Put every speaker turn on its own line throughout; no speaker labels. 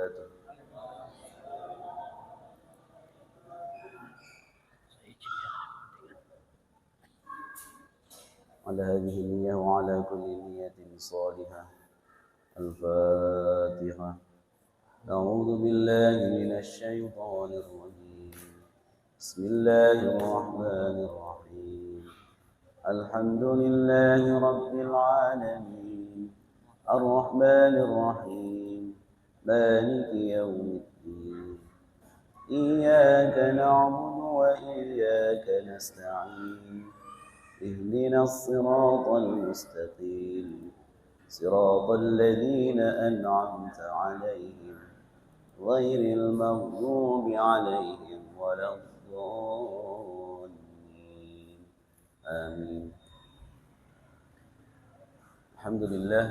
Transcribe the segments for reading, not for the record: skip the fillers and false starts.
وبركاته. على هذه النية وعلى كل نية صالحة. الفاتحة. أعوذ بالله من الشيطان الرجيم. بسم الله الرحمن الرحيم. الحمد لله رب العالمين الرحمن الرحيم مالك يوم الدين إياك نعبد وإياك نستعين اهدنا الصراط المستقيم صراط الذين أنعمت عليهم غير المغضوب عليهم ولا الضالين آمين. الحمد لله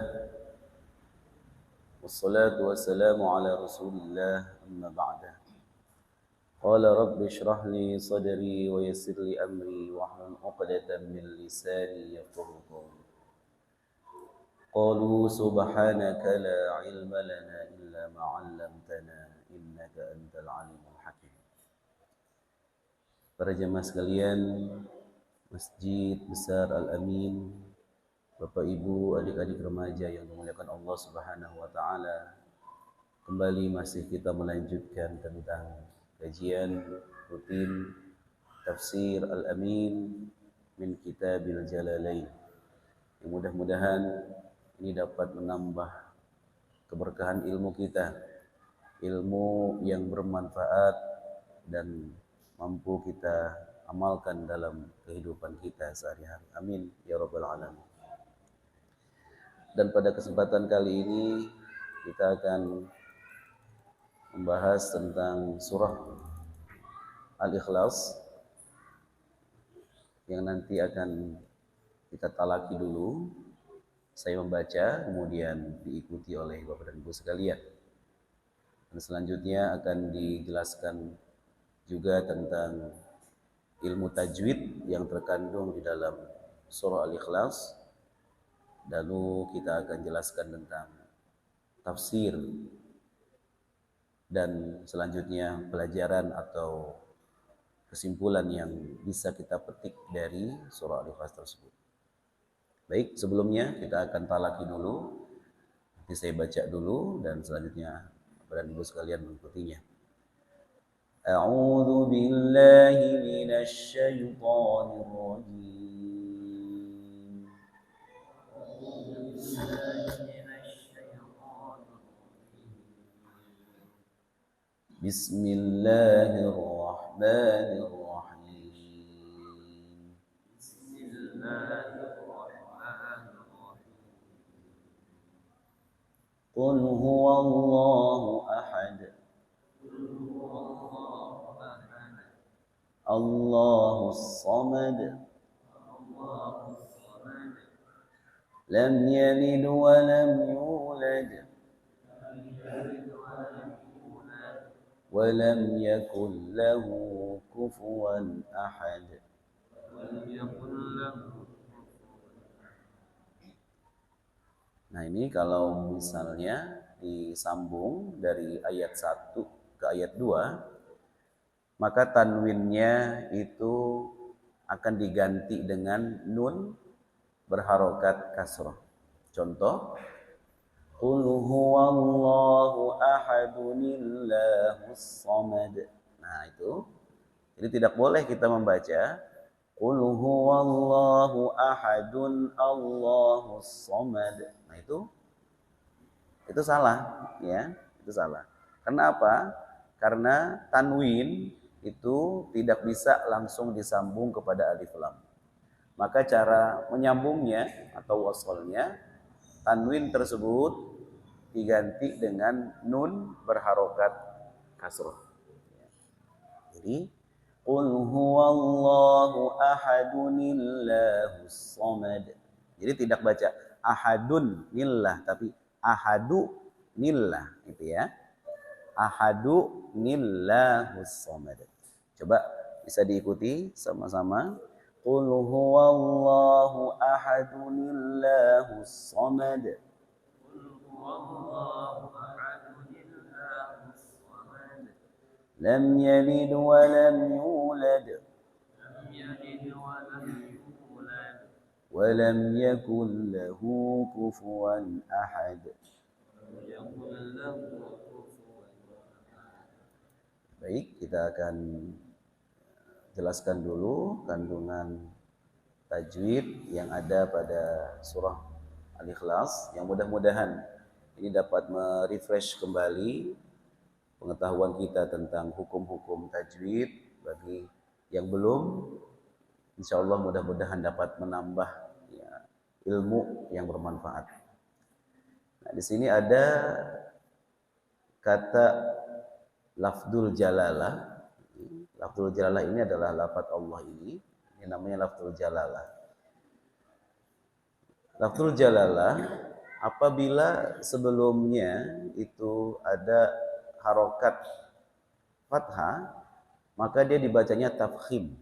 والصلاة والسلام على رسول الله أما بعد. قال رب اشرح لي صدري ويسر لي أمري واحلل عقدة من لساني يفقهوا قولي. قالوا سبحانك لا علم لنا إلا ما علمتنا إنك أنت العليم الحكيم. Para jemaah sekalian Masjid Besar Al-Amin, Bapak Ibu, adik-adik remaja yang dimuliakan Allah Subhanahu wa taala. Kembali masih kita melanjutkan tentang kajian rutin Tafsir Al-Amin min Kitabil Jalalain. Yang mudah-mudahan ini dapat menambah keberkahan ilmu kita, ilmu yang bermanfaat dan mampu kita amalkan dalam kehidupan kita sehari-hari. Amin ya rabbal alamin. Dan pada kesempatan kali ini kita akan membahas tentang surah Al-Ikhlas yang nanti akan kita talaki dulu. Saya membaca, kemudian diikuti oleh Bapak dan Ibu sekalian. Dan selanjutnya akan dijelaskan juga tentang ilmu tajwid yang terkandung di dalam surah Al-Ikhlas. Lalu kita akan jelaskan tentang tafsir dan selanjutnya pelajaran atau kesimpulan yang bisa kita petik dari surah Al-Ikhlas tersebut. Baik, sebelumnya kita akan talaki dulu. Nanti saya baca dulu dan selanjutnya Bapak dan Ibu sekalian mengikutinya. A'udzu billahi minasy syaithanir rajim. Bismillahirrahmanirrahim. Qul huwallahu ahad. Allahus samad. Lam yalid wa lam yulad. ولم يكن له كفوا أحد. Nah ini kalau misalnya disambung dari ayat 1 ke ayat 2, maka tanwinnya itu akan diganti dengan nun berharokat kasroh. Contoh, Qul huwallahu ahadunillahus samad. Nah itu. Jadi tidak boleh kita membaca Qul huwallahu ahadun Allahus samad. Nah itu salah, ya. Itu salah. Kenapa? Karena tanwin itu tidak bisa langsung disambung kepada alif lam. Maka cara menyambungnya atau wasolnya, tanwin tersebut diganti dengan nun berharokat kasroh. Jadi Qul huwallahu ahadunillahus samad. Jadi tidak baca ahadun nillah, tapi ahadu nillah, gitu ya. Ahadu nillahus samad. Coba bisa diikuti sama-sama. Qul huwallahu ahadunillahus samad. lam yalid wa lam yulad wa lam yakul lahu kufuwan ahad. Baik, kita akan jelaskan dulu kandungan tajwid yang ada pada surah Al-Ikhlas, yang mudah-mudahan ini dapat merefresh kembali pengetahuan kita tentang hukum-hukum tajwid. Bagi yang belum, insya Allah mudah-mudahan dapat menambah ya, ilmu yang bermanfaat. Nah, di sini ada kata lafdzul jalalah. Lafdzul jalalah ini adalah lafadz Allah ini namanya lafdzul jalalah. Lafdzul jalalah apabila sebelumnya itu ada harokat fathah, maka dia dibacanya tafkhim.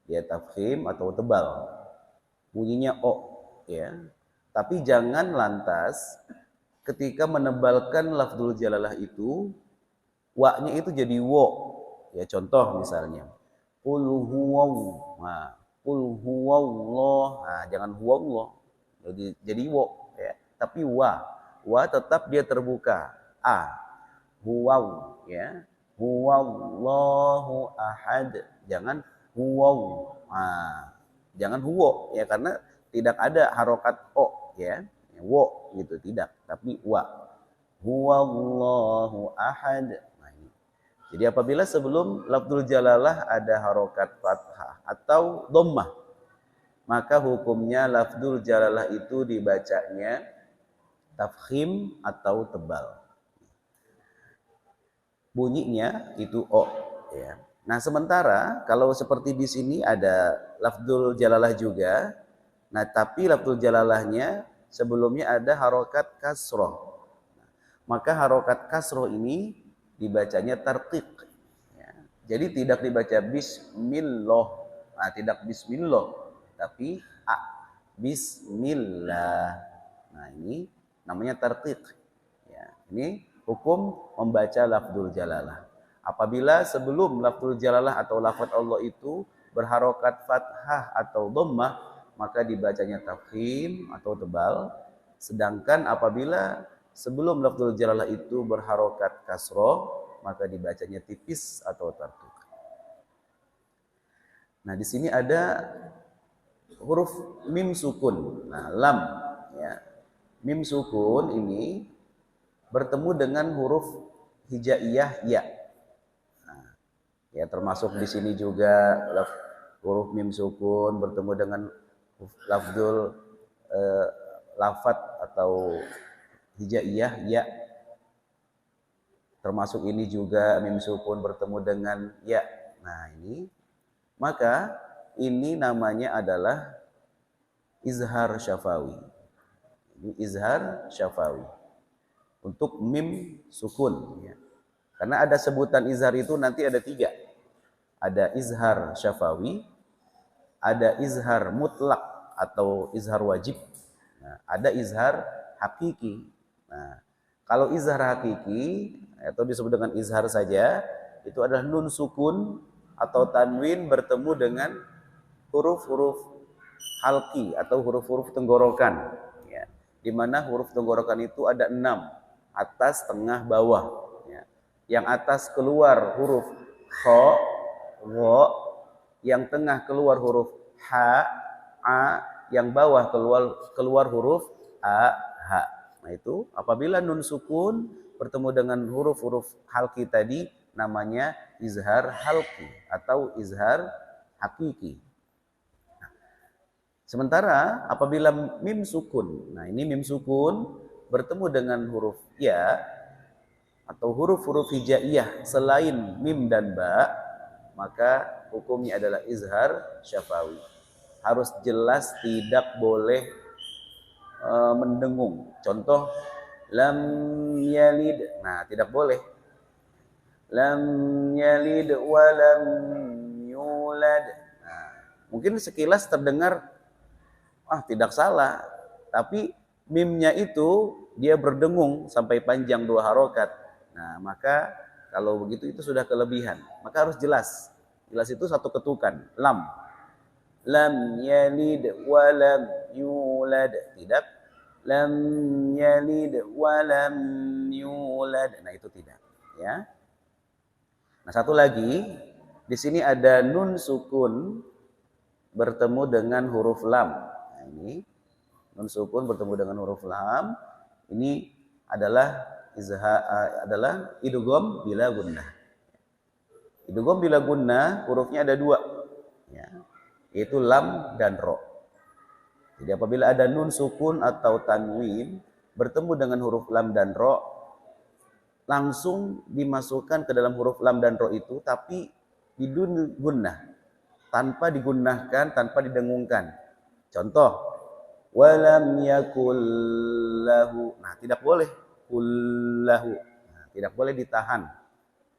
Dia tafkhim atau tebal. Bunyinya o, ya. Tapi jangan lantas ketika menebalkan lafdzul jalalah itu wa-nya itu jadi wo. Ya, contoh misalnya qul huwallahu. Nah, qul huwallahu. Nah, jangan huwallahu. Jadi wo, ya. Tapi wa. Wa tetap dia terbuka. A. Huwaw, ya. Huwallahu ahad. Jangan huwaw. Nah, jangan huwa, ya, karena tidak ada harokat o, ya. Wo gitu, tidak. Tapi wa. Huwallahu ahad. Jadi apabila sebelum lafdzul jalalah ada harokat fathah atau dhammah, maka hukumnya lafdzul jalalah itu dibacanya tafkhim atau tebal. Bunyinya itu o, ya. Nah, sementara kalau seperti di sini ada lafdzul jalalah juga. Nah, tapi lafdzul jalalahnya sebelumnya ada harokat kasroh. Maka harokat kasroh ini dibacanya tarqiq, ya. Jadi tidak dibaca bismillah. Nah, tidak bismillah, tapi a, bismillah. Nah, ini namanya tarqiq, ya. Ini hukum membaca lafdzul jalalah. Apabila sebelum lafdzul jalalah atau lafadz Allah itu berharokat fathah atau dhammah, maka dibacanya tafkhim atau tebal. Sedangkan apabila sebelum lafdzul jalalah itu berharokat kasroh, maka dibacanya tipis atau tarqiq. Nah, di sini ada huruf mim sukun. Nah, lam, ya. Mim sukun ini bertemu dengan huruf hijaiyah ya. Nah, ya, termasuk di sini juga huruf mim sukun bertemu dengan lafdzul lafadz atau hijaiyah ya. Termasuk ini juga mim sukun bertemu dengan ya. Nah, ini maka ini namanya adalah izhar syafawi. Ini izhar syafawi untuk mim sukun, ya. Karena ada sebutan izhar itu nanti ada 3. Ada izhar syafawi, ada izhar mutlak atau izhar wajib. Nah, ada izhar hakiki. Nah, kalau izhar hakiki atau disebut dengan izhar saja, itu adalah nun sukun atau tanwin bertemu dengan huruf-huruf halki atau huruf-huruf tenggorokan, ya. Di mana huruf tenggorokan itu ada 6, atas, tengah, bawah, ya. Yang atas keluar huruf kha, gha, yang tengah keluar huruf ha, a, yang bawah keluar huruf a, ha. Nah, itu apabila nun sukun bertemu dengan huruf-huruf halki tadi namanya izhar halki atau izhar hakiki. Nah, sementara apabila mim sukun, nah ini mim sukun bertemu dengan huruf ya atau huruf-huruf hijaiyah selain mim dan ba, maka hukumnya adalah izhar syafawi. Harus jelas, tidak boleh mendengung. Contoh lam yalid. Nah, tidak boleh. Lam yalid wa lam yulad. Nah, mungkin sekilas terdengar tidak salah, tapi mimnya itu dia berdengung sampai panjang 2 harokat. Nah, maka Kalau begitu itu sudah kelebihan. Maka harus jelas. Jelas itu satu ketukan. Lam. Lam yalid wa lam yulad. Tidak. Lam yalid wa lam yulad. Nah itu tidak. Ya. Nah satu lagi. Di sini ada nun sukun bertemu dengan huruf lam. Nah, ini nun sukun bertemu dengan huruf lam. Ini adalah idgham bila gunnah. Idgham bila gunnah hurufnya ada dua, ya, yaitu lam dan ro. Jadi apabila ada nun sukun atau tanwin bertemu dengan huruf lam dan ro, langsung dimasukkan ke dalam huruf lam dan ro itu, tapi bidun gunnah, tanpa digunnahkan, tanpa didengungkan. Contoh, walam yakul lahu. Nah, tidak boleh kullahu. Nah, tidak boleh ditahan.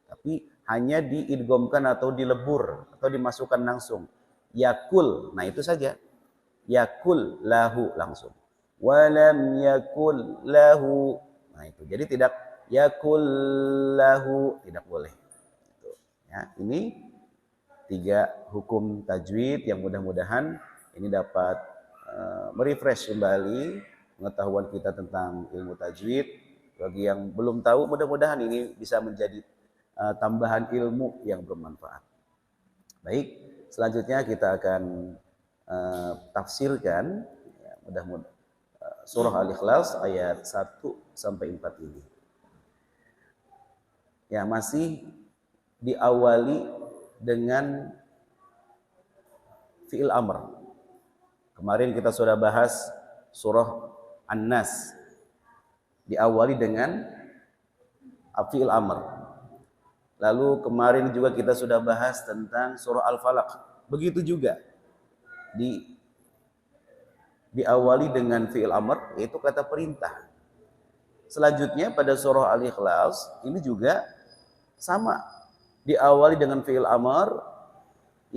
Tapi hanya diidghamkan atau dilebur atau dimasukkan langsung. Yakul. Nah, itu saja. Yakul lahu langsung. Walam yakul lahu. Nah, itu. Jadi tidak yakul lahu, tidak boleh. Itu. Ya, ini 3 hukum tajwid yang mudah-mudahan ini dapat merefresh kembali pengetahuan kita tentang ilmu tajwid. Bagi yang belum tahu, mudah-mudahan ini bisa menjadi tambahan ilmu yang bermanfaat. Baik, selanjutnya kita akan tafsirkan ya, mudah-mudahan surah Al-Ikhlas ayat 1 sampai 4 ini. Ya, masih diawali dengan fi'il amr. Kemarin kita sudah bahas surah An-Nas. Diawali dengan fi'il amr. Lalu kemarin juga kita sudah bahas tentang surah Al-Falaq. Begitu juga. Diawali dengan fi'il amr, yaitu kata perintah. Selanjutnya pada surah Al-Ikhlas, ini juga sama. Diawali dengan fi'il amr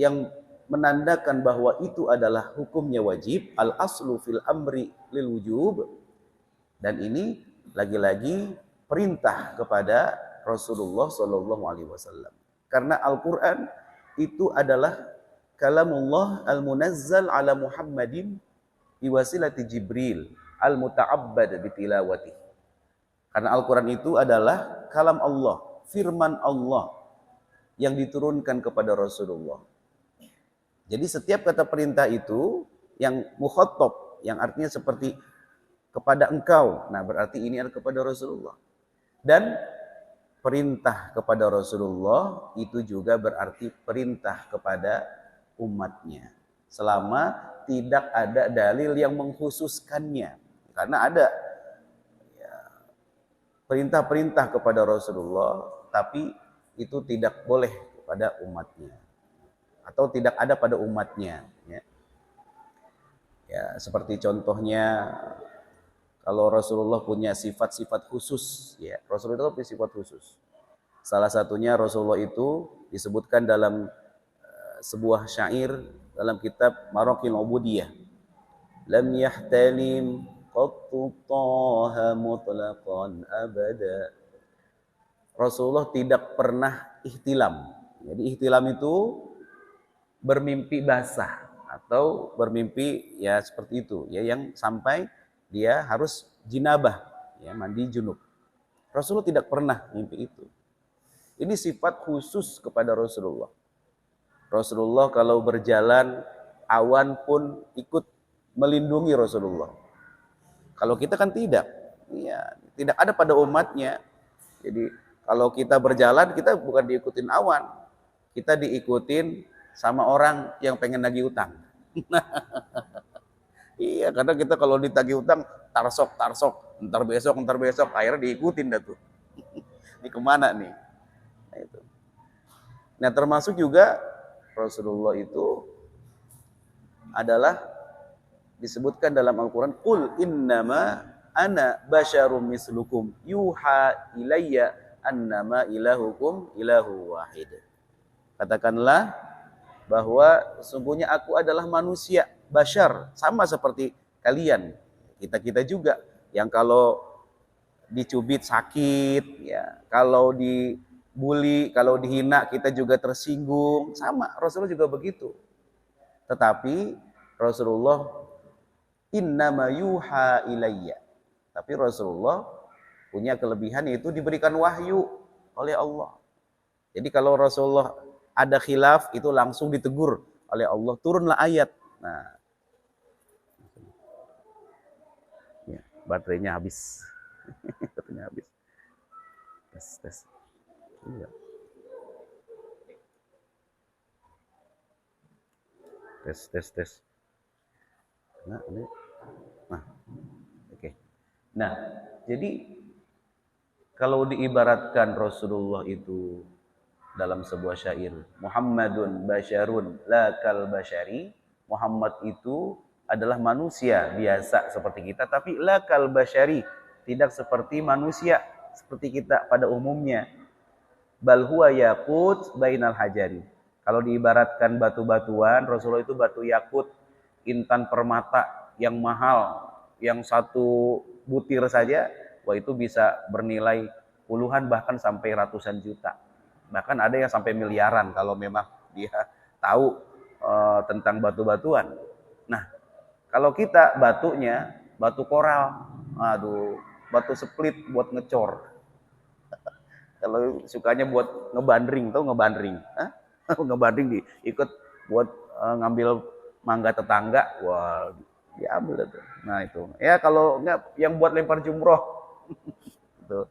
yang menandakan bahwa itu adalah hukumnya wajib, al aslu fil amri lil wujub, dan ini lagi-lagi perintah kepada Rasulullah Shallallahu Alaihi Wasallam. Karena Al-Quran itu adalah kalamullah al-munazzal ala Muhammadin biwasilati Jibril al-muta'abbad bitilawati. Karena Al-Quran itu adalah kalam Allah, firman Allah yang diturunkan kepada Rasulullah. Jadi setiap kata perintah itu yang mukhatab, yang artinya seperti kepada engkau, nah berarti ini adalah kepada Rasulullah. Dan perintah kepada Rasulullah itu juga berarti perintah kepada umatnya. Selama tidak ada dalil yang mengkhususkannya. Karena ada ya, perintah-perintah kepada Rasulullah, tapi itu tidak boleh pada umatnya atau tidak ada pada umatnya, ya. Ya, seperti contohnya kalau Rasulullah punya sifat-sifat khusus, ya, Rasulullah itu punya sifat khusus. Salah satunya Rasulullah itu disebutkan dalam sebuah syair dalam kitab Maraqil Ubudiyah. Lam yahtalim qattu taha mutlaqan abada. Rasulullah tidak pernah ihtilam. Jadi ihtilam itu bermimpi basah atau bermimpi ya seperti itu, ya, yang sampai dia harus jinabah, ya, mandi junub. Rasulullah tidak pernah mimpi itu. Ini sifat khusus kepada Rasulullah. Rasulullah kalau berjalan awan pun ikut melindungi Rasulullah. Kalau kita kan tidak, ya, tidak ada pada umatnya. Jadi kalau kita berjalan, kita bukan diikutin awan, kita diikutin sama orang yang pengen nagih utang. Iya, karena kita kalau ditagih utang, tarsok, ntar besok, akhirnya diikutin dah tuh. Ini kemana nih? Nah, itu. Nah, termasuk juga Rasulullah itu adalah disebutkan dalam Al-Quran, Qul innama ana basyarum mislukum yuha ilayya annama ilahukum ilahu wahid. Katakanlah bahwa sesungguhnya aku adalah manusia, basyar, sama seperti kalian. Kita juga yang kalau dicubit sakit, ya, kalau bully, kalau dihina kita juga tersinggung. Sama, Rasulullah juga begitu. Tetapi Rasulullah innama yuha ilayya. Tapi Rasulullah punya kelebihan yaitu diberikan wahyu oleh Allah. Jadi kalau Rasulullah ada khilaf itu langsung ditegur oleh Allah, turunlah ayat. Nah, ya, baterainya habis. Baterainya habis. Tes. Iya. Tes. Nah, ini. Nah, oke. Nah, jadi kalau diibaratkan Rasulullah itu dalam sebuah syair, Muhammadun basyarun la kal basyari, Muhammad itu adalah manusia biasa seperti kita, tapi la kal basyari, tidak seperti manusia seperti kita pada umumnya. Bal huwa yaqut bainal hajari. Kalau diibaratkan batu-batuan, Rasulullah itu batu yakut, intan permata yang mahal, yang satu butir saja, wah itu bisa bernilai puluhan bahkan sampai ratusan juta. Bahkan ada yang sampai miliaran kalau memang dia tahu tentang batu-batuan. Nah, kalau kita batunya batu koral, aduh, batu split buat ngecor. Kalau sukanya buat ngebandring, tahu ngebandring? Ngebandring ikut buat ngambil mangga tetangga, wah diambil itu. Nah itu, ya kalau enggak yang buat lempar jumroh. Gitu.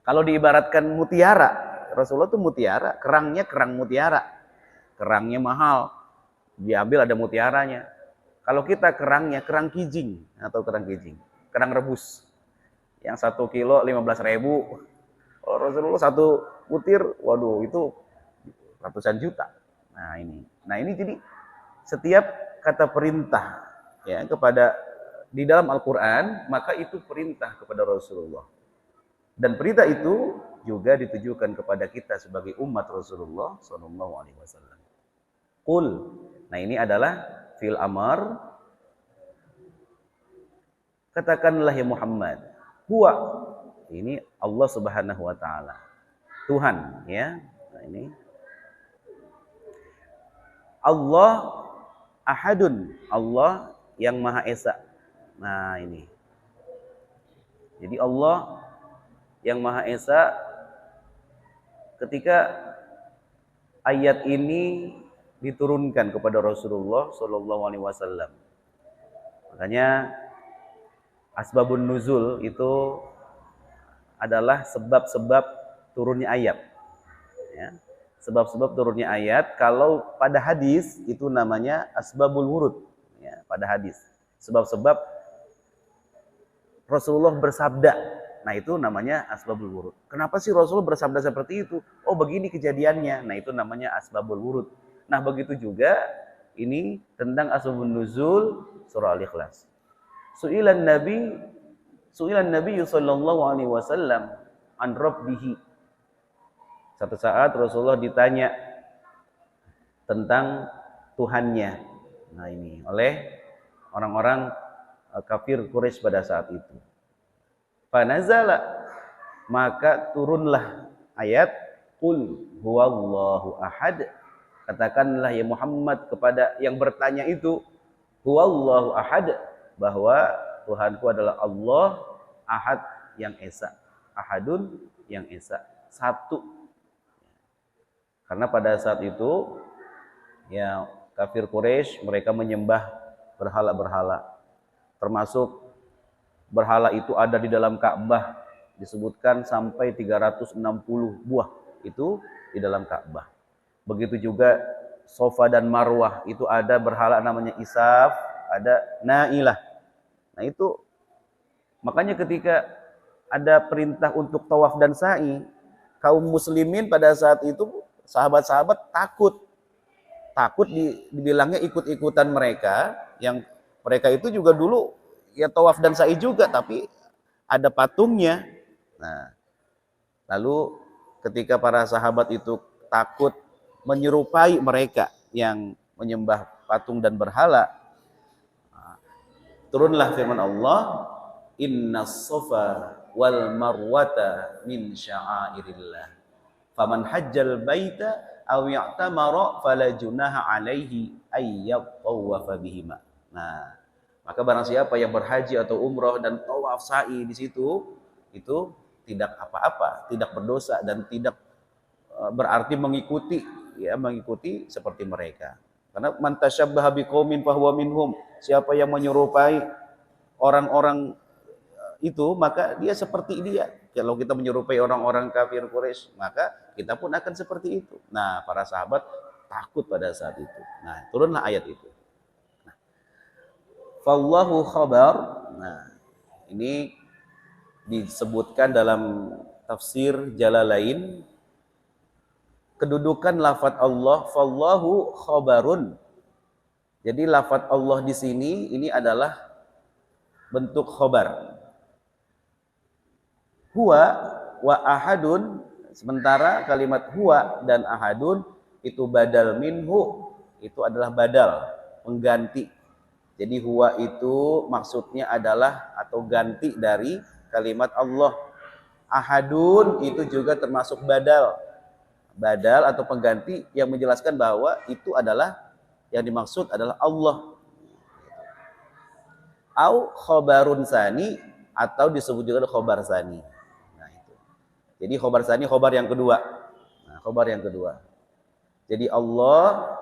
Kalau diibaratkan mutiara, Rasulullah itu mutiara, kerangnya kerang mutiara, kerangnya mahal, diambil ada mutiaranya. Kalau kita kerangnya kerang kijing atau kerang kijing, kerang rebus, yang 1 kilo 15.000. Kalau Rasulullah satu butir, waduh itu ratusan juta. Nah ini jadi setiap kata perintah ya kepada di dalam Al-Quran, maka itu perintah kepada Rasulullah. Dan perintah itu juga ditujukan kepada kita sebagai umat Rasulullah SAW. Qul. Nah ini adalah fil amar. Katakanlah ya Muhammad. Huwa. Ini Allah Subhanahu wa taala. Tuhan ya. Nah ini. Allah ahadun. Allah yang Maha Esa. Nah ini. Jadi Allah yang Maha Esa, ketika ayat ini diturunkan kepada Rasulullah SAW, makanya asbabun nuzul itu adalah sebab-sebab turunnya ayat. Ya. Sebab-sebab turunnya ayat. Kalau pada hadis itu namanya asbabul wurud. Ya, pada hadis. Sebab-sebab Rasulullah bersabda. Nah itu namanya asbabul wurud. Kenapa sih Rasulullah bersabda seperti itu? Oh begini kejadiannya. Nah itu namanya asbabul wurud. Nah begitu juga ini tentang asbabun nuzul surah Al-Ikhlas. Su'ilan Nabi sallallahu alaihi wasallam an rabbihi. Satu saat Rasulullah ditanya tentang Tuhannya. Nah ini oleh orang-orang kafir Quraisy pada saat itu. Fanazala, maka turunlah ayat Qul huwallahu ahad. Katakanlah ya Muhammad kepada yang bertanya itu, huwallahu ahad, bahwa Tuhanku adalah Allah ahad yang esa, ahadun yang esa, satu. Karena pada saat itu ya kafir Quraisy mereka menyembah berhala-berhala, termasuk berhala itu ada di dalam Ka'bah, disebutkan sampai 360 buah itu di dalam Ka'bah. Begitu juga Sofa dan Marwah itu ada berhala namanya Isaf, ada Nailah. Nah itu makanya ketika ada perintah untuk tawaf dan sa'i, kaum muslimin pada saat itu sahabat-sahabat takut dibilangnya ikut-ikutan mereka, yang mereka itu juga dulu ya tawaf dan sa'i juga, tapi ada patungnya. Nah, lalu ketika para sahabat itu takut menyerupai mereka yang menyembah patung dan berhala, turunlah firman Allah, Innas Safa wal marwata min sya'airillah. Faman hajjal baita aw ya'tamara fala junaha alaihi ay yatawafa bihima. Nah, maka barang siapa yang berhaji atau umroh dan tawaf sa'i di situ, itu tidak apa-apa, tidak berdosa dan tidak berarti mengikuti seperti mereka. Karena man tasyabbaha biqaumin fahuwa minhum. Siapa yang menyerupai orang-orang itu, maka dia seperti dia. Kalau kita menyerupai orang-orang kafir Quraisy, maka kita pun akan seperti itu. Nah, para sahabat takut pada saat itu. Nah, turunlah ayat itu. Nah, fallahu khabar. Nah, ini disebutkan dalam tafsir Jalalain, kedudukan lafadz Allah fallahu khabarun. Jadi lafadz Allah di sini ini adalah bentuk khabar. Huwa wa ahadun, sementara kalimat huwa dan ahadun itu badal minhu, itu adalah badal, pengganti. Jadi huwa itu maksudnya adalah atau ganti dari kalimat Allah. Ahadun itu juga termasuk badal atau pengganti yang menjelaskan bahwa itu adalah yang dimaksud adalah Allah. Au khobarun sani, atau disebut juga khobar sani. Nah, itu. Jadi khobar sani khobar yang kedua. Nah, khobar yang kedua. Jadi Allah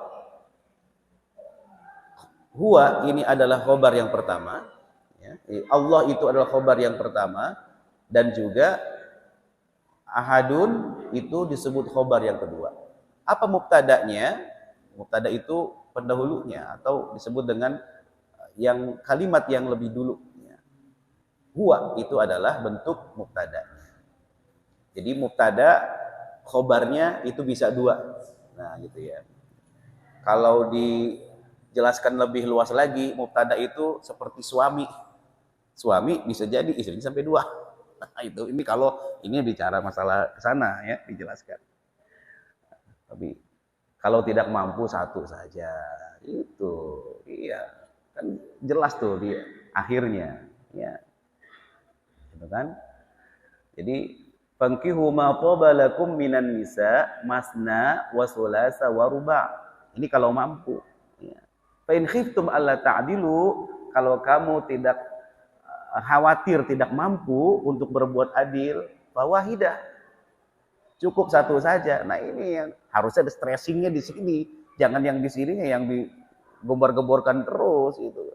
huwa ini adalah khobar yang pertama. Ya. Allah itu adalah khobar yang pertama, dan juga ahadun itu disebut khobar yang kedua. Apa mubtada'nya? Mubtada itu pendahulunya atau disebut dengan yang kalimat yang lebih dulu. Huwa itu adalah bentuk mubtada'nya. Jadi mubtada khobarnya itu bisa dua. Nah, gitu ya. Kalau dijelaskan lebih luas lagi, mubtada itu seperti suami. Suami bisa jadi istrinya sampai dua. Nah, itu ini kalau ini bicara masalah ke sana ya, dijelaskan. Tapi kalau tidak mampu satu saja. Itu. Iya. Kan jelas tuh di akhirnya, ya. Gitu kan? Jadi fankihu ma qabalakum minan nisa masna wa sulasa wa ruba'. Ini kalau mampu, ya. Fa in khiftum alla ta'dilu, kalau kamu tidak khawatir tidak mampu untuk berbuat adil, fawahidah. Cukup satu saja. Nah, ini yang harusnya ada stressingnya di sini. Jangan yang di sininya yang digembor-gemborkan terus itu.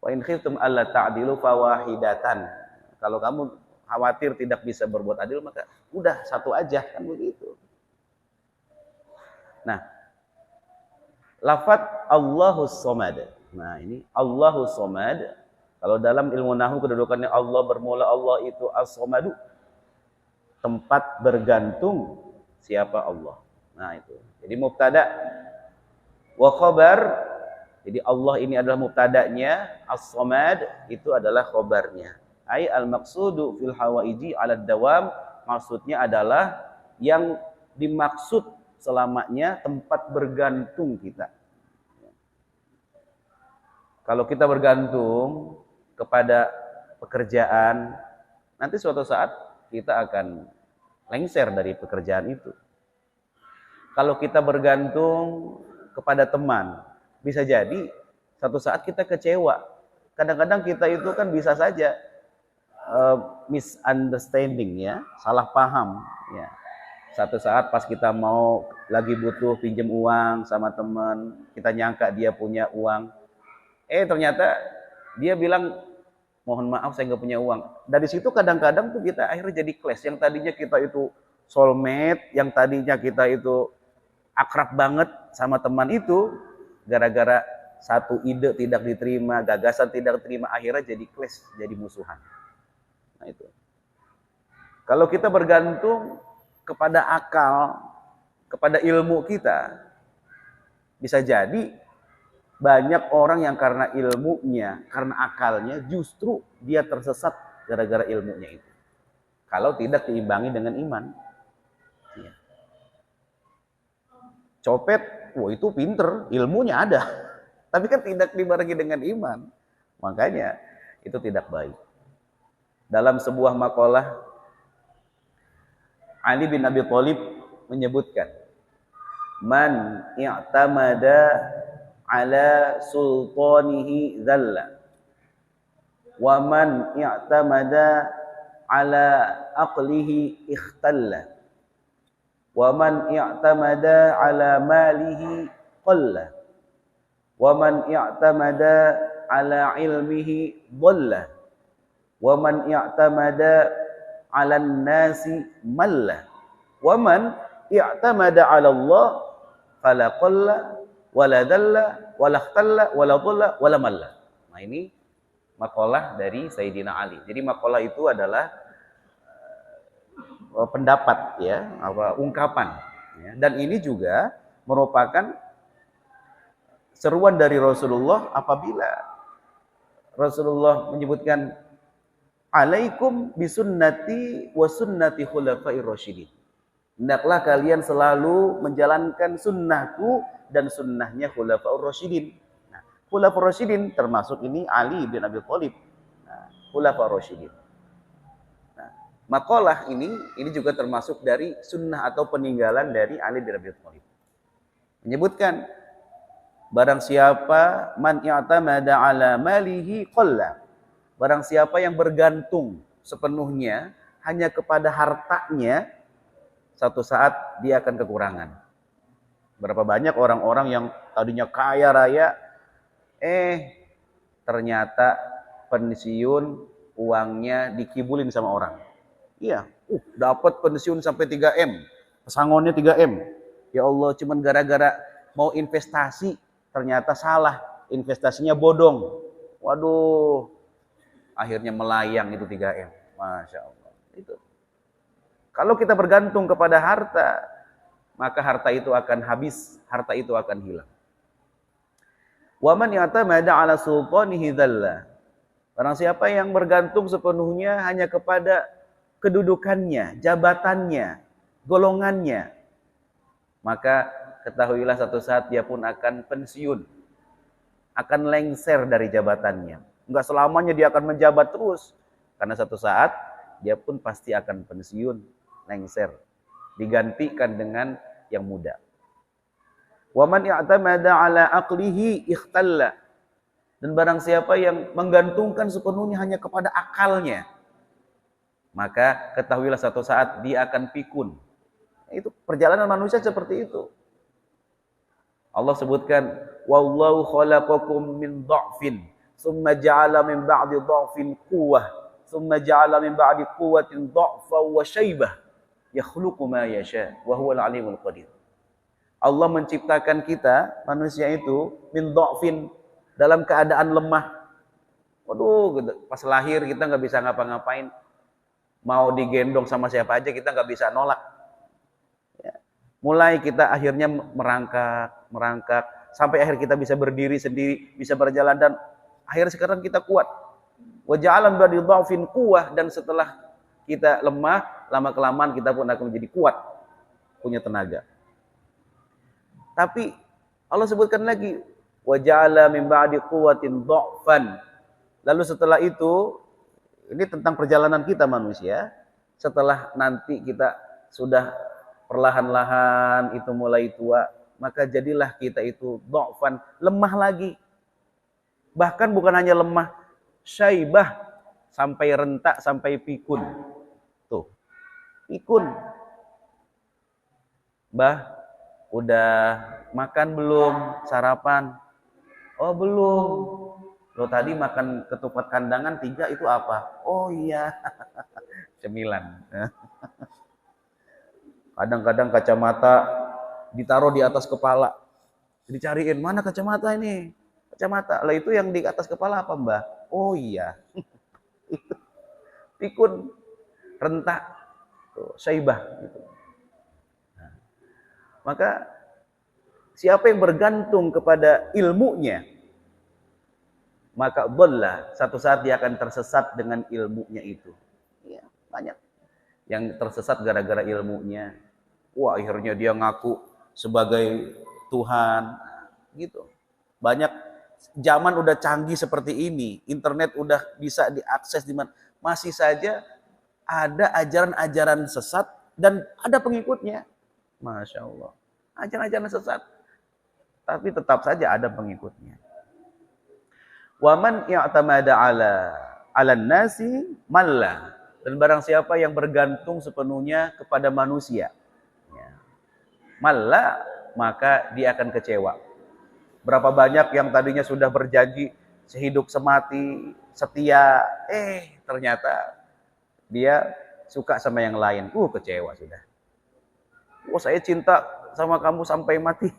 Wa in khiftum alla ta'dilu fawahidatan. Kalau kamu khawatir tidak bisa berbuat adil, maka udah satu aja, kan begitu. Nah, lafaz Allahus Somad. Nah, ini Allahus Somad. Kalau dalam ilmu nahwu kedudukannya Allah bermula, Allah itu as-somadu, tempat bergantung siapa Allah. Nah, itu. Jadi mubtada wa khabar. Jadi Allah ini adalah mubtadanya, as-somad itu adalah khabarnya. Ai al-maqsudu fil hawaiji 'ala dawam, maksudnya adalah yang dimaksud selamanya tempat bergantung kita. Kalau kita bergantung kepada pekerjaan, nanti suatu saat kita akan lengser dari pekerjaan itu. Kalau kita bergantung kepada teman, bisa jadi satu saat kita kecewa. Kadang-kadang kita itu kan bisa saja misunderstanding, ya, salah paham, ya. Satu saat pas kita mau lagi butuh pinjam uang sama teman, kita nyangka dia punya uang, ternyata dia bilang mohon maaf saya nggak punya uang. Dari situ kadang-kadang tuh kita akhirnya jadi clash. Yang tadinya kita itu soulmate, yang tadinya kita itu akrab banget sama teman itu, gara-gara satu ide tidak diterima, gagasan tidak diterima, akhirnya jadi clash, jadi musuhan. Nah, itu. Kalau kita bergantung kepada akal, kepada ilmu kita, bisa jadi banyak orang yang karena ilmunya, karena akalnya, justru dia tersesat gara-gara ilmunya itu. Kalau tidak diimbangi dengan iman. Ya. Copet, wah itu pinter, ilmunya ada. Tapi kan tidak dibarengi dengan iman. Makanya itu tidak baik. Dalam sebuah makalah Ali bin Abi Thalib menyebutkan, "Man i'tamada ala sultanihi dhalla, wa man i'tamada ala aqlihi ikhtalla, wa man i'tamada ala malihi qalla, wa man i'tamada ala ilmihi dhalla, wa man i'tamada 'alan nasi malla, wa man i'tamada 'ala Allah fala qalla wala dalla wala ikhtalla wala dhalla wala malla." Nah, ini makalah dari Sayyidina Ali. Jadi makalah itu adalah pendapat ya, ungkapan ya. Dan ini juga merupakan seruan dari Rasulullah apabila Rasulullah menyebutkan, "Alaikum bisunnati wa sunnati khulafair rasyidin." Hendaklah kalian selalu menjalankan sunnahku dan sunnahnya khulafaur rasyidin. Nah, khulafaur rasyidin termasuk ini Ali bin Abi Thalib. Nah, khulafaur rasyidin. Nah, makalah ini juga termasuk dari sunnah atau peninggalan dari Ali bin Abi Thalib. Menyebutkan, barang siapa man i'tamada ala malihi qalla, barang siapa yang bergantung sepenuhnya hanya kepada hartanya, satu saat dia akan kekurangan. Berapa banyak orang-orang yang tadinya kaya raya, ternyata pensiun uangnya dikibulin sama orang. Iya, dapat pensiun sampai 3M, pesangonnya 3M. Ya Allah, cuman gara-gara mau investasi, ternyata salah, investasinya bodong. Waduh, akhirnya melayang itu 3M. Masya Allah. Itu. Kalau kita bergantung kepada harta, maka harta itu akan habis, harta itu akan hilang. Wa man ya'tamada 'ala sultanihi dhalla. Barang siapa yang bergantung sepenuhnya hanya kepada kedudukannya, jabatannya, golongannya, maka ketahuilah satu saat dia pun akan pensiun, akan lengser dari jabatannya. Enggak selamanya dia akan menjabat terus, karena satu saat dia pun pasti akan pensiun, lengser, digantikan dengan yang muda. Wa man i'tamada 'ala aqlihi ikhtalla. Dan barang siapa yang menggantungkan sepenuhnya hanya kepada akalnya, maka ketahuilah satu saat dia akan pikun. Itu perjalanan manusia seperti itu. Allah sebutkan, wallahu khalaqakum min dha'fin tsumma ja'ala min ba'di dha'fin quwwah tsumma ja'ala min ba'di quwwatin dha'fa wa syaibah yakhluqu ma yasha wa huwal alimul qadir. Allah menciptakan kita manusia itu min dha'fin, dalam keadaan lemah. Waduh, pas lahir kita nggak bisa ngapa-ngapain, mau digendong sama siapa aja kita nggak bisa nolak. Ya. Mulai kita akhirnya merangkak sampai akhir kita bisa berdiri sendiri, bisa berjalan, dan akhir sekarang kita kuat. Wa ja'alan ba'di dha'fin quwwah, dan setelah kita lemah, lama-kelamaan kita pun akan menjadi kuat, punya tenaga. Tapi Allah sebutkan lagi, wa ja'ala min ba'di quwwatin dha'fan. Lalu setelah itu, ini tentang perjalanan kita manusia, setelah nanti kita sudah perlahan-lahan itu mulai tua, maka jadilah kita itu dha'fan, lemah lagi. Bahkan bukan hanya lemah, syaibah, sampai rentak, sampai pikun. Tuh, pikun. Bah, udah makan belum? Sarapan? Oh belum. Lo tadi makan ketupat kandangan 3 itu apa? Oh iya, cemilan. Kadang-kadang kacamata ditaruh di atas kepala. Dicariin, mana kacamata ini? Kacamata. Lah itu yang di atas kepala apa, Mbah? Oh iya. Itu pikun, rentak, syaibah gitu. Nah, maka siapa yang bergantung kepada ilmunya, maka dhalla, satu saat dia akan tersesat dengan ilmunya itu. Ya, banyak yang tersesat gara-gara ilmunya. Wah, akhirnya dia ngaku sebagai Tuhan, gitu. Banyak, zaman udah canggih seperti ini, internet udah bisa diakses di mana, masih saja ada ajaran-ajaran sesat dan ada pengikutnya. Masya Allah. Ajaran-ajaran sesat, tapi tetap saja ada pengikutnya. Waman i'tamada ala nasi malla. Dan barang siapa yang bergantung sepenuhnya kepada manusia, ya, malla, maka dia akan kecewa. Berapa banyak yang tadinya sudah berjanji sehidup semati, setia, ternyata dia suka sama yang lain. Kecewa sudah. Saya cinta sama kamu sampai mati.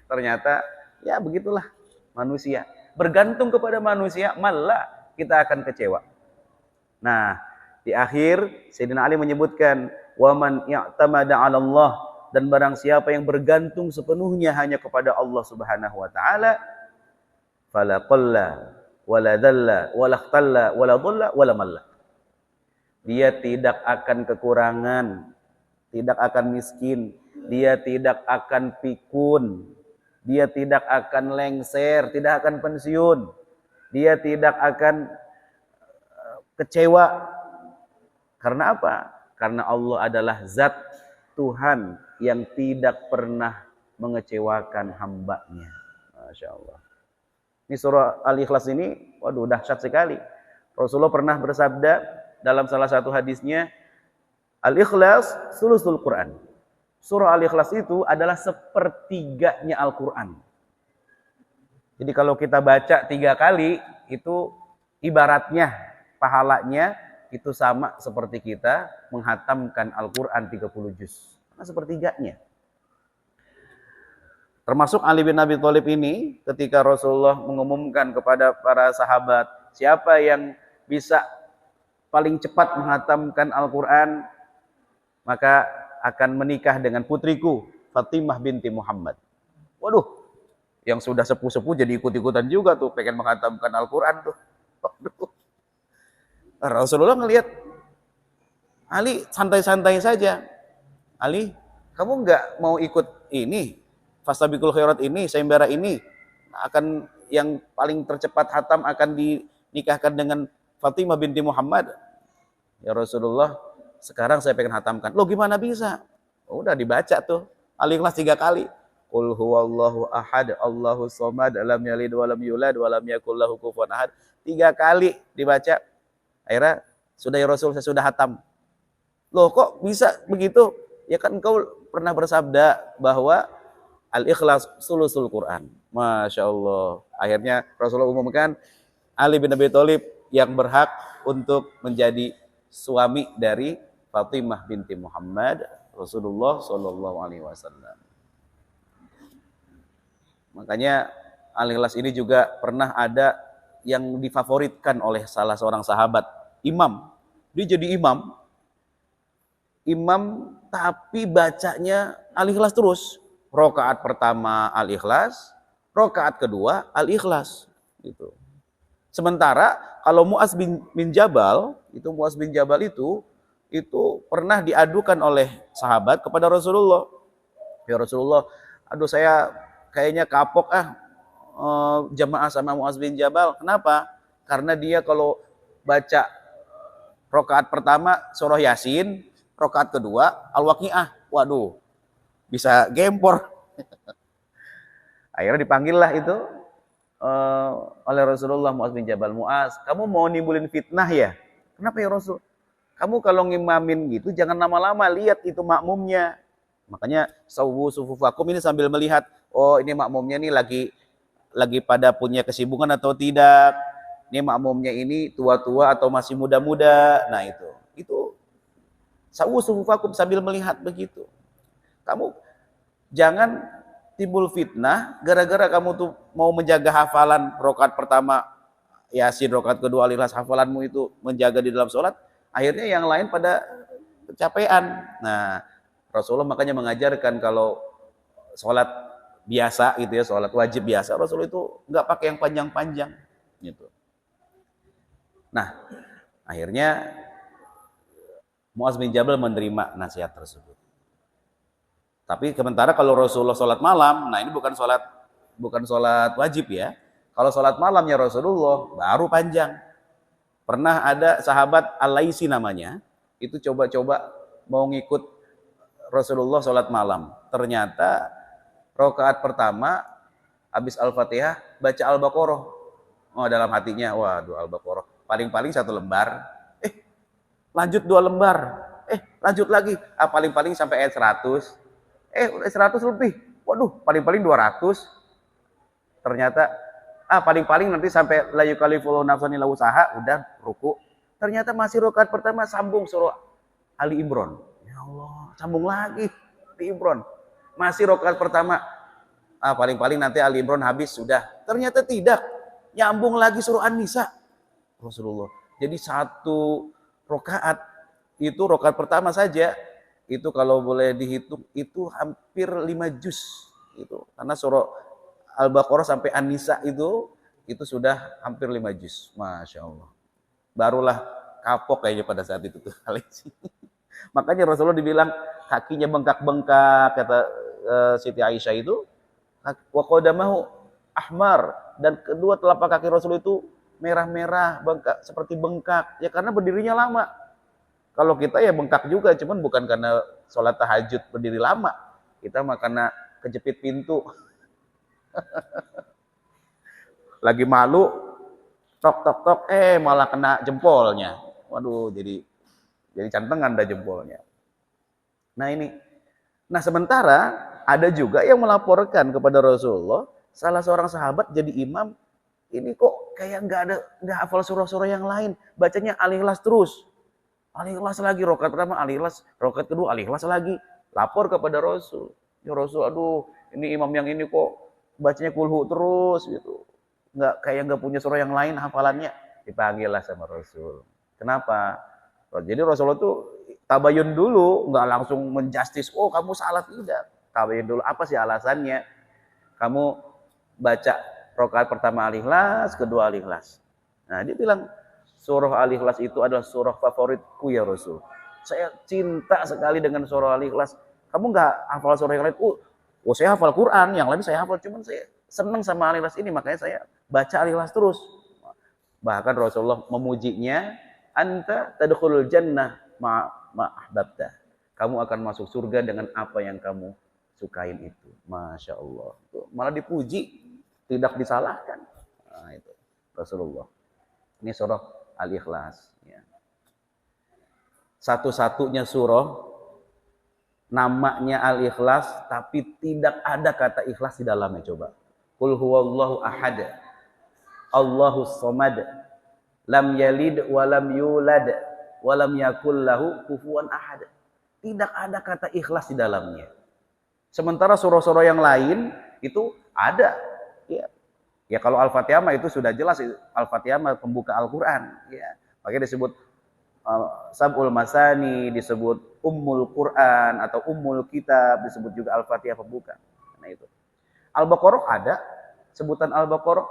Ternyata ya begitulah manusia. Bergantung kepada manusia, malah kita akan kecewa. Nah, di akhir Sayyidina Ali menyebutkan, waman i'tamada 'ala Allah, dan barang siapa yang bergantung sepenuhnya hanya kepada Allah Subhanahu wa taala, fala qalla wala dhalla wala ikhtalla wala dhalla wala malla. Dia tidak akan kekurangan, tidak akan miskin, dia tidak akan pikun, dia tidak akan lengser, tidak akan pensiun, dia tidak akan kecewa. Karena apa? Karena Allah adalah zat Tuhan yang tidak pernah mengecewakan hambanya. Masya Allah. Ini surah Al-Ikhlas ini, waduh, dahsyat sekali. Rasulullah pernah bersabda dalam salah satu hadisnya, Al-Ikhlas sulusul Quran. Surah Al-Ikhlas itu adalah sepertiganya Al-Quran. Jadi kalau kita baca 3 kali, itu ibaratnya, pahalanya, itu sama seperti kita menghatamkan Al-Quran 30 juz. Nah, sepertiganya. Termasuk Ali bin Abi Thalib ini, ketika Rasulullah mengumumkan kepada para sahabat, siapa yang bisa paling cepat menghatamkan Al-Quran, maka akan menikah dengan putriku, Fatimah binti Muhammad. Waduh, yang sudah sepuh-sepuh jadi ikut-ikutan juga tuh, pengen menghatamkan Al-Quran tuh. Waduh. Rasulullah ngelihat Ali santai-santai saja. Ali, kamu nggak mau ikut ini, fastabiqul khairat ini, sayembara ini, akan yang paling tercepat hatam akan dinikahkan dengan Fatimah binti Muhammad. Ya Rasulullah, sekarang saya pengen hatamkan. Loh gimana bisa? Udah dibaca tuh. Al-Ikhlas 3 kali. Qul huwallahu ahad, Allahus samad, lam yalid walam yulad walam yakul lahu kufuwan ahad. 3 kali dibaca. Akhirnya sudah ya Rasul, saya sudah hatam. Loh kok bisa begitu? Ya kan engkau pernah bersabda bahwa Al-Ikhlas sulusul Quran. Masya Allah. Akhirnya Rasulullah umumkan Ali bin Abi Thalib yang berhak untuk menjadi suami dari Fatimah binti Muhammad, Rasulullah Shallallahu Alaihi Wasallam. Makanya Al-Ikhlas ini juga pernah ada yang difavoritkan oleh salah seorang sahabat, imam. Dia jadi imam tapi bacanya Al-Ikhlas terus. Rakaat pertama Al-Ikhlas, rakaat kedua Al-Ikhlas gitu. Sementara kalau Mu'adz bin Jabal, itu pernah diadukan oleh sahabat kepada Rasulullah. Ya Rasulullah, aduh saya kayaknya kapok jamaah sama Mu'adz bin Jabal. Kenapa? Karena dia kalau baca rakaat pertama surah Yasin, rakaat kedua Al-Waqiah. Waduh, bisa gempor. Akhirnya dipanggillah itu oleh Rasulullah Mu'adz bin Jabal. Mu'adz, kamu mau nimbulin fitnah ya? Kenapa ya Rasul? Kamu kalau ngimamin gitu jangan lama-lama, lihat itu makmumnya. Makanya sawwu sufufakum ini sambil melihat, oh ini makmumnya nih lagi pada punya kesibukan atau tidak. Ini makmumnya ini tua-tua atau masih muda-muda. Nah itu sawwu sufufakum sambil melihat begitu. Kamu jangan timbul fitnah gara-gara kamu tuh mau menjaga hafalan rakaat pertama Yasin, rakaat kedua Al-Ikhlas, hafalanmu itu menjaga di dalam sholat, akhirnya yang lain pada kecapean. Nah, Rasulullah makanya mengajarkan kalau sholat biasa gitu ya, sholat wajib biasa, Rasulullah itu nggak pakai yang panjang-panjang gitu. Nah, akhirnya Mu'adz bin Jabal menerima nasihat tersebut. Tapi sementara kalau Rasulullah sholat malam, nah ini bukan sholat wajib ya. Kalau sholat malamnya Rasulullah baru panjang. Pernah ada sahabat Al-Laisi namanya, itu coba-coba mau ngikut Rasulullah sholat malam. Ternyata rakaat pertama habis Al-Fatihah baca Al-Baqarah. Oh, dalam hatinya, waduh Al-Baqarah. Paling-paling 1 lembar. Lanjut 2 lembar. Lanjut lagi. Paling-paling sampai ayat 100. Udah 100 lebih. Waduh, paling-paling 200. Ternyata paling-paling nanti sampai la yukallifullahu nafsan illa wus'aha, udah ruku. Ternyata masih rakaat pertama sambung surah Ali Imran. Ya Allah, sambung lagi Ali Imran. Masih rakaat pertama. Paling-paling nanti Ali Imran habis sudah. Ternyata tidak. Nyambung lagi surah An-Nisa. Rasulullah. Jadi 1 rakaat itu rakaat pertama saja itu kalau boleh dihitung itu hampir 5 juz itu. Karena surah Al-Baqarah sampai An-Nisa itu sudah hampir 5 juz. Masya Allah. Barulah kapok kayaknya pada saat itu tuh. Makanya Rasulullah dibilang kakinya bengkak-bengkak, kata Siti Aisyah itu, wa qadamahu ahmar, dan kedua telapak kaki Rasul itu merah-merah, bengkak, seperti bengkak. Ya karena berdirinya lama. Kalau kita ya bengkak juga, cuman bukan karena sholat tahajud berdiri lama. Kita mah karena kejepit pintu. Lagi malu, tok, malah kena jempolnya. Waduh, jadi cantengan dah jempolnya. Nah sementara ada juga yang melaporkan kepada Rasulullah, salah seorang sahabat jadi imam, ini kok kayak nggak hafal surah-surah yang lain, bacanya Al-Ikhlas terus. Al-Ikhlas lagi, rakaat pertama Al-Ikhlas, rakaat kedua Al-Ikhlas lagi. Lapor kepada Rasul. Ya Rasul, aduh, ini imam yang ini kok bacanya kulhu terus gitu. Nggak punya surah yang lain hafalannya. Dipanggillah sama Rasul. Kenapa? Jadi Rasulullah tuh tabayun dulu, nggak langsung menjustis, oh kamu salah, tidak. Tabayun dulu, apa sih alasannya? Kamu baca rakaat pertama Al-Ikhlas, kedua Al-Ikhlas. Nah, dia bilang, surah Al-Ikhlas itu adalah surah favoritku ya Rasul. Saya cinta sekali dengan surah Al-Ikhlas. Kamu nggak hafal surah yang lain? Oh, saya hafal Quran, yang lain saya hafal, cuman saya senang sama Al-Ikhlas ini, makanya saya baca Al-Ikhlas terus. Bahkan Rasulullah memujinya, anta tadkhulul jannah ma'ahbabta. Kamu akan masuk surga dengan apa yang kamu sukain itu. Masya Allah. Malah dipuji, tidak disalahkan. Nah, itu Rasulullah. Ini surah Al-Ikhlas. Ya. Satu-satunya surah namanya Al-Ikhlas, tapi tidak ada kata ikhlas di dalamnya. Coba. Qul huwallahu ahad, Allahus samad, lam yalid walam yulad, walam yakul lahu kufuwan ahad. Tidak ada kata ikhlas di dalamnya. Sementara surah-surah yang lain itu ada. Ya kalau Al-Fatihah itu sudah jelas, Al-Fatihah pembuka Al-Quran. Ya. Makanya disebut Sab'ul Masani, disebut Ummul Quran atau Ummul Kitab, disebut juga Al-Fatihah pembuka. Nah itu. Al-Baqarah ada sebutan Al-Baqarah.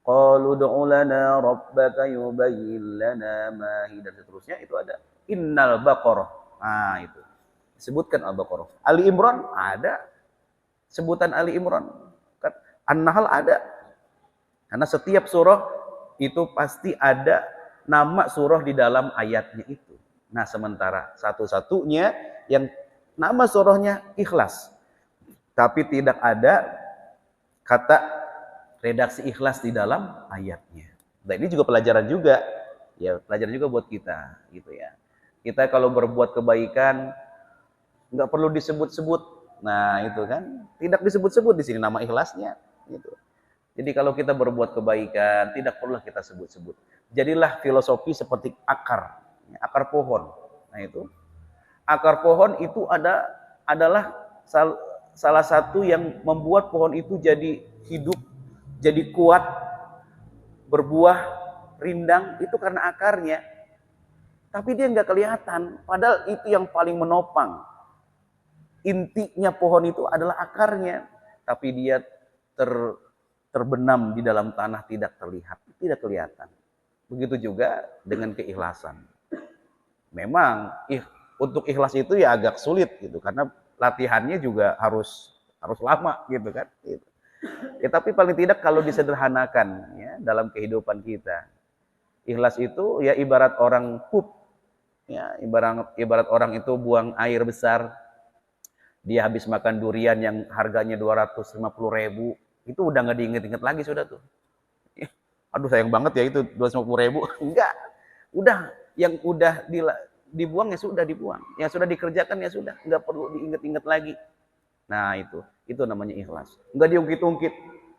Qalu ud'u lana rabbaka yubayyin lana ma hi, dan seterusnya itu ada. Innal Baqarah. Nah itu. Disebutkan Al-Baqarah. Ali Imran ada. Sebutan Ali Imran. An-Nahl ada. Karena setiap surah itu pasti ada nama surah di dalam ayatnya itu. Nah, sementara satu-satunya yang nama surahnya Ikhlas. Tapi tidak ada kata redaksi ikhlas di dalam ayatnya. Nah, ini juga pelajaran juga. Ya, pelajaran juga buat kita gitu ya. Kita kalau berbuat kebaikan nggak perlu disebut-sebut. Nah, itu kan tidak disebut-sebut di sini nama ikhlasnya gitu. Jadi kalau kita berbuat kebaikan tidak perlu kita sebut-sebut. Jadilah filosofi seperti akar pohon. Nah, itu akar pohon itu adalah salah satu yang membuat pohon itu jadi hidup, jadi kuat, berbuah, rindang, itu karena akarnya. Tapi dia nggak kelihatan, padahal itu yang paling menopang. Intinya pohon itu adalah akarnya, tapi dia terbenam di dalam tanah, tidak terlihat, tidak kelihatan. Begitu juga dengan keikhlasan. Memang untuk ikhlas itu ya agak sulit gitu, karena latihannya juga harus lama gitu kan. Ya, tapi paling tidak kalau disederhanakan ya dalam kehidupan kita, Ikhlas itu ya ibarat orang pup, ya ibarat orang itu buang air besar, dia habis makan durian yang harganya 250.000, itu udah nggak diinget-inget lagi sudah tuh. Aduh sayang banget ya itu 250.000, enggak, udah yang udah dibuang ya sudah dibuang, yang sudah dikerjakan ya sudah, nggak perlu diinget-inget lagi. Nah itu namanya ikhlas, nggak diungkit-ungkit.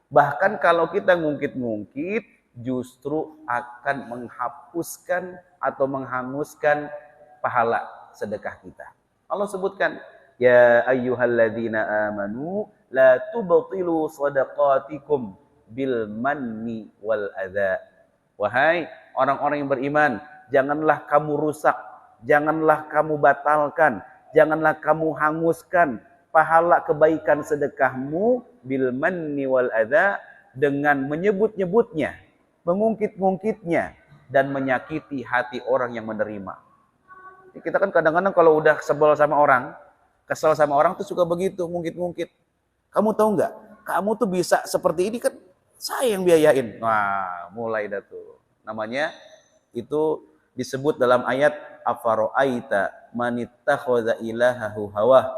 Bahkan kalau kita ngungkit-ngungkit, justru akan menghapuskan atau menghanguskan pahala sedekah kita. Allah sebutkan, ya ayyuhalladzina amanu la tubtilu shadaqatikum bil manni wal adza. Wahai orang-orang yang beriman, janganlah kamu rusak, janganlah kamu batalkan, janganlah kamu hanguskan pahala kebaikan sedekahmu bil manni wal adza, dengan menyebut-nyebutnya, mengungkit-ngungkitnya, dan menyakiti hati orang yang menerima. Kita kan kadang-kadang kalau udah sebel sama orang, kesel sama orang tuh suka begitu, ngungkit-ngungkit. Kamu tahu nggak? Kamu tuh bisa seperti ini kan saya yang biayain. Wah, mulai dah tuh. Namanya itu disebut dalam ayat afaro'aita manittakhadha ilahahu hawa.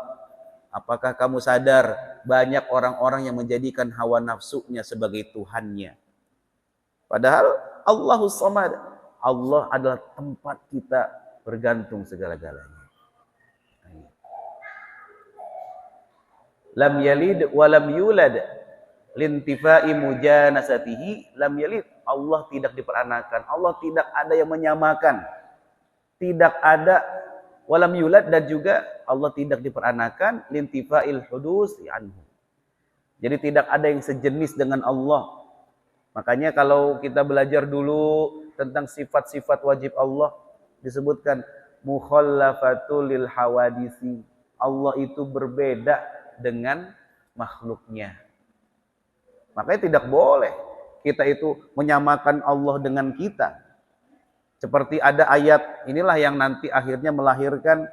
Apakah kamu sadar banyak orang-orang yang menjadikan hawa nafsunya sebagai Tuhannya? Padahal Allahus Samad, Allah adalah tempat kita bergantung segala-galanya. Lam yalid wa lam yulad lintifai mujanasatihi lam yalid. Allah tidak diperanakan, Allah tidak ada yang menyamakan, tidak ada walam yulad, dan juga Allah tidak diperanakan lintifail hudus anhu. Jadi tidak ada yang sejenis dengan Allah. Makanya kalau kita belajar dulu tentang sifat-sifat wajib Allah, disebutkan mukhallafatul lil hawadisi. Allah itu berbeda dengan makhluknya. Makanya tidak boleh kita itu menyamakan Allah dengan kita. Seperti ada ayat, inilah yang nanti akhirnya melahirkan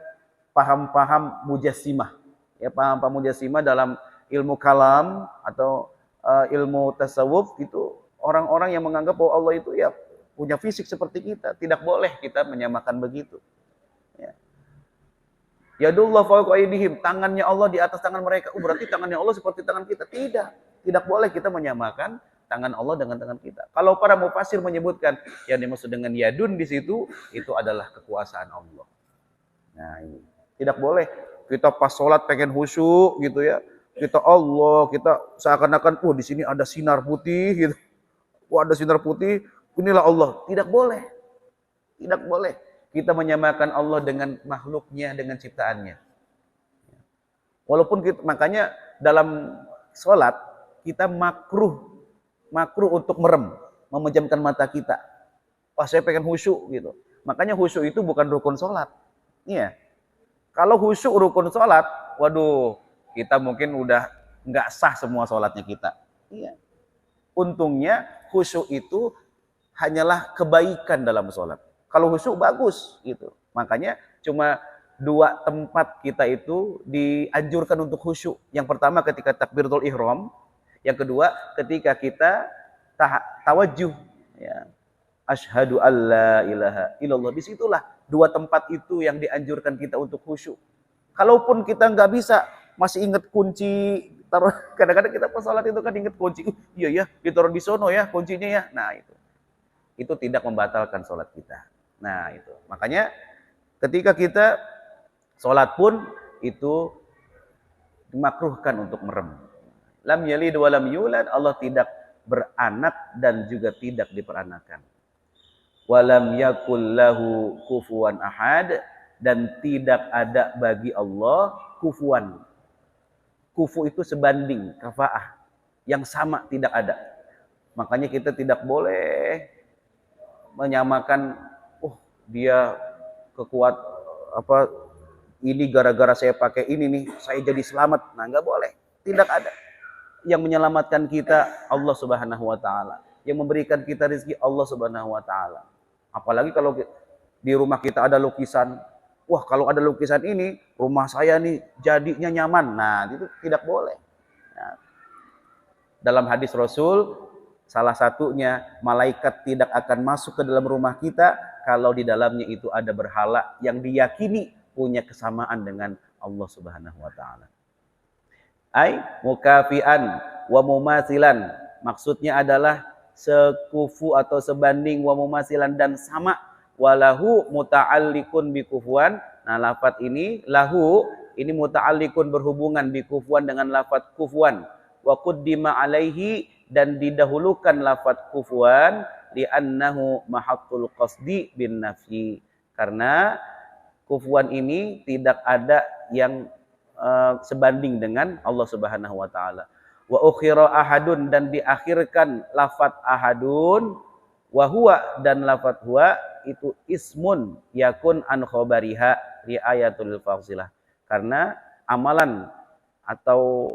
paham-paham mujassimah. Ya, paham-paham mujassimah dalam ilmu kalam atau ilmu tasawuf, itu orang-orang yang menganggap bahwa Allah itu ya punya fisik seperti kita. Tidak boleh kita menyamakan begitu. Ya. Yadullah fawqa aydihim, tangannya Allah di atas tangan mereka. Berarti tangannya Allah seperti tangan kita. Tidak boleh kita menyamakan tangan Allah dengan tangan kita. Kalau para mufassir menyebutkan yang dimaksud dengan yadun di situ itu adalah kekuasaan Allah. Nah, ini tidak boleh kita pas sholat pengen khusyuk gitu ya. Kita Allah, kita seakan-akan di sini ada sinar putih gitu. Ada sinar putih, inilah Allah. Tidak boleh. Tidak boleh kita menyamakan Allah dengan makhluknya, dengan ciptaannya. Walaupun kita, makanya dalam sholat kita makruh untuk memejamkan mata kita. Saya pengen khusyuk gitu. Makanya khusyuk itu bukan rukun sholat. Iya. Kalau khusyuk rukun sholat, waduh, kita mungkin udah nggak sah semua sholatnya kita. Iya. Untungnya khusyuk itu hanyalah kebaikan dalam sholat. Kalau khusyuk bagus gitu. Makanya cuma 2 tempat kita itu dianjurkan untuk khusyuk. Yang pertama ketika takbiratul ihram. Yang kedua, ketika kita tawajuh, ya, asyhadu alla ilaha illallah. Disitulah 2 tempat itu yang dianjurkan kita untuk khusyuk. Kalaupun kita nggak bisa, masih ingat kunci, kadang-kadang kita pas salat itu kan ingat kunci, iya ya, ditaruh di sono ya kuncinya ya. Nah itu tidak membatalkan salat kita. Nah itu, makanya ketika kita salat pun itu dimakruhkan untuk merem. Lam yalid wa lam yulad, Allah tidak beranak dan juga tidak diperanakan. Walam yakul lahu kufuwan ahad, dan tidak ada bagi Allah kufuwan. Kufu itu sebanding, kafaah, yang sama tidak ada. Makanya kita tidak boleh menyamakan, dia kekuat ini gara-gara saya pakai ini nih, saya jadi selamat. Nah, enggak boleh. Tidak ada. Yang menyelamatkan kita Allah Subhanahu wa taala. Yang memberikan kita rezeki Allah Subhanahu wa taala. Apalagi kalau di rumah kita ada lukisan, kalau ada lukisan ini, rumah saya nih jadinya nyaman. Nah, itu tidak boleh. Nah, dalam hadis Rasul, Salah satunya, malaikat tidak akan masuk ke dalam rumah kita kalau di dalamnya itu ada berhala yang diyakini punya kesamaan dengan Allah Subhanahu wa taala. Ai mukafian wa mumasilan. Maksudnya adalah sekufu atau sebanding, wa mumasilan dan sama, walahu muta'alliqun bikufuan. Nah, lafaz ini lahu ini muta'alliqun berhubungan bikufuan dengan lafaz kufuan. Wa quddima alaihi dan didahulukan lafaz kufuan li'annahu mahaqqul qasdi bin nafyi. Karena kufuan ini tidak ada yang sebanding dengan Allah Subhanahu wa taala. Wa ukhira ahadun dan diakhirkan lafaz ahadun, wa huwa dan lafaz huwa itu ismun yakun an khabariha riayatul fasilah. Karena amalan atau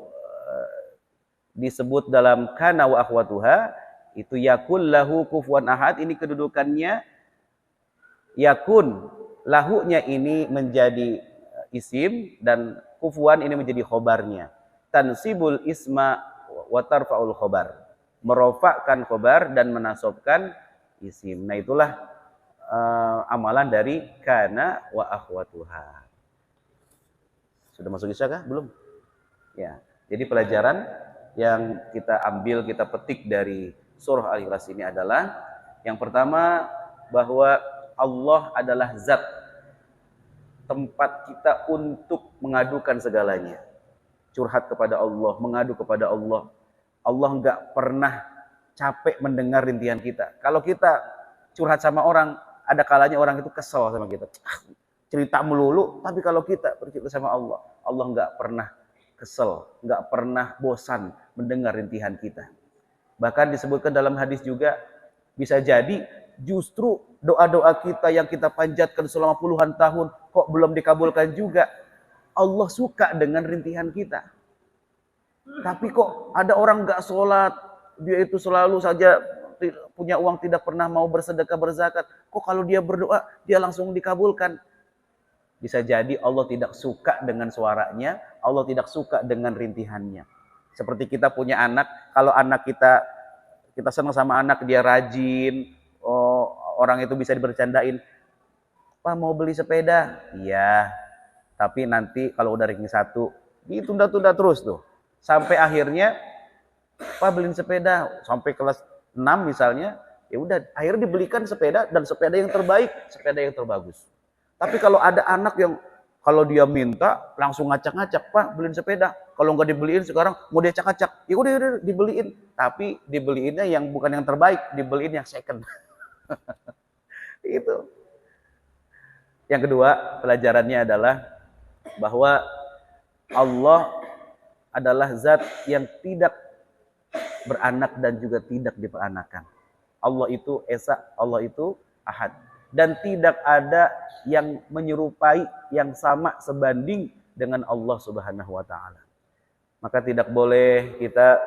disebut dalam kana wa akhwatuha itu yakun lahu kufuwan ahad, ini kedudukannya yakun lahunya ini menjadi isim dan kufuwan ini menjadi khobarnya. Tansibul isma wa tarfa'ul khobar, merofakkan khobar dan menasobkan isim. Nah, itulah amalan dari kana wa akhwatuha. Sudah masuk isya kah? Belum? Ya. Jadi pelajaran yang kita ambil, kita petik dari surah Al-Ikhlas ini adalah yang pertama, bahwa Allah adalah zat tempat kita untuk mengadukan segalanya. Curhat kepada Allah, mengadu kepada Allah. Allah enggak pernah capek mendengar rintihan kita. Kalau kita curhat sama orang, ada kalanya orang itu kesel sama kita. Cerita melulu, tapi kalau kita bercerita sama Allah, Allah enggak pernah kesel, enggak pernah bosan mendengar rintihan kita. Bahkan disebutkan dalam hadis juga, bisa jadi justru doa-doa kita yang kita panjatkan selama puluhan tahun kok belum dikabulkan juga. Allah suka dengan rintihan kita. Tapi kok ada orang enggak sholat, dia itu selalu saja punya uang, tidak pernah mau bersedekah berzakat. Kok kalau dia berdoa, dia langsung dikabulkan. Bisa jadi Allah tidak suka dengan suaranya, Allah tidak suka dengan rintihannya. Seperti kita punya anak, kalau anak kita senang sama anak, dia rajin, orang itu bisa dibercandain, Pak mau beli sepeda? Iya, tapi nanti kalau udah ranking 1, ditunda-tunda terus tuh. Sampai akhirnya, Pak beliin sepeda, sampai kelas 6 misalnya, ya udah akhirnya dibelikan sepeda, dan sepeda yang terbaik, sepeda yang terbagus. Tapi kalau ada anak yang kalau dia minta langsung ngacak-ngacak, Pak beliin sepeda. Kalau nggak dibeliin sekarang mau dia acak-acak. Ya udah dibeliin. Tapi dibeliinnya yang bukan yang terbaik, dibeliin yang second. Itu. Yang kedua, pelajarannya adalah bahwa Allah adalah zat yang tidak beranak dan juga tidak diperanakan. Allah itu esa, Allah itu ahad. Dan tidak ada yang menyerupai, yang sama sebanding dengan Allah Subhanahu wa taala. Maka tidak boleh kita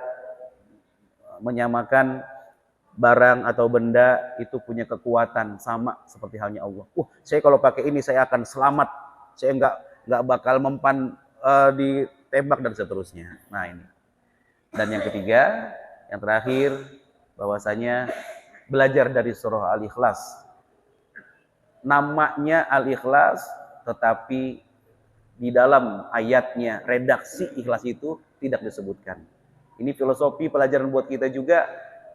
menyamakan barang atau benda itu punya kekuatan sama seperti halnya Allah. Saya kalau pakai ini saya akan selamat. Saya enggak bakal mempan ditembak dan seterusnya. Nah, ini. Dan yang ketiga, yang terakhir, bahwasanya belajar dari surah Al-Ikhlas. Namanya Al-Ikhlas, tetapi di dalam ayatnya redaksi ikhlas itu tidak disebutkan. Ini filosofi pelajaran buat kita juga.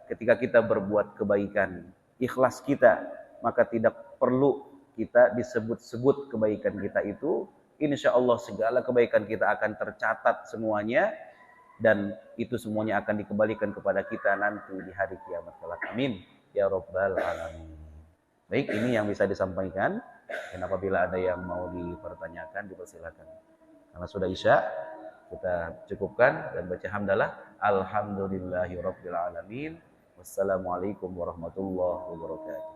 Ketika kita berbuat kebaikan, ikhlas kita, maka tidak perlu kita disebut-sebut kebaikan kita itu. Insya Allah segala kebaikan kita akan tercatat semuanya, dan itu semuanya akan dikembalikan kepada kita nanti di hari kiamat kelak. Amin ya rabbal alamin. Baik, ini yang bisa disampaikan. Dan apabila ada yang mau dipertanyakan, dipersilakan. Karena sudah isya, kita cukupkan dan baca hamdalah. Alhamdulillahirabbil alamin. Wassalamualaikum warahmatullahi wabarakatuh.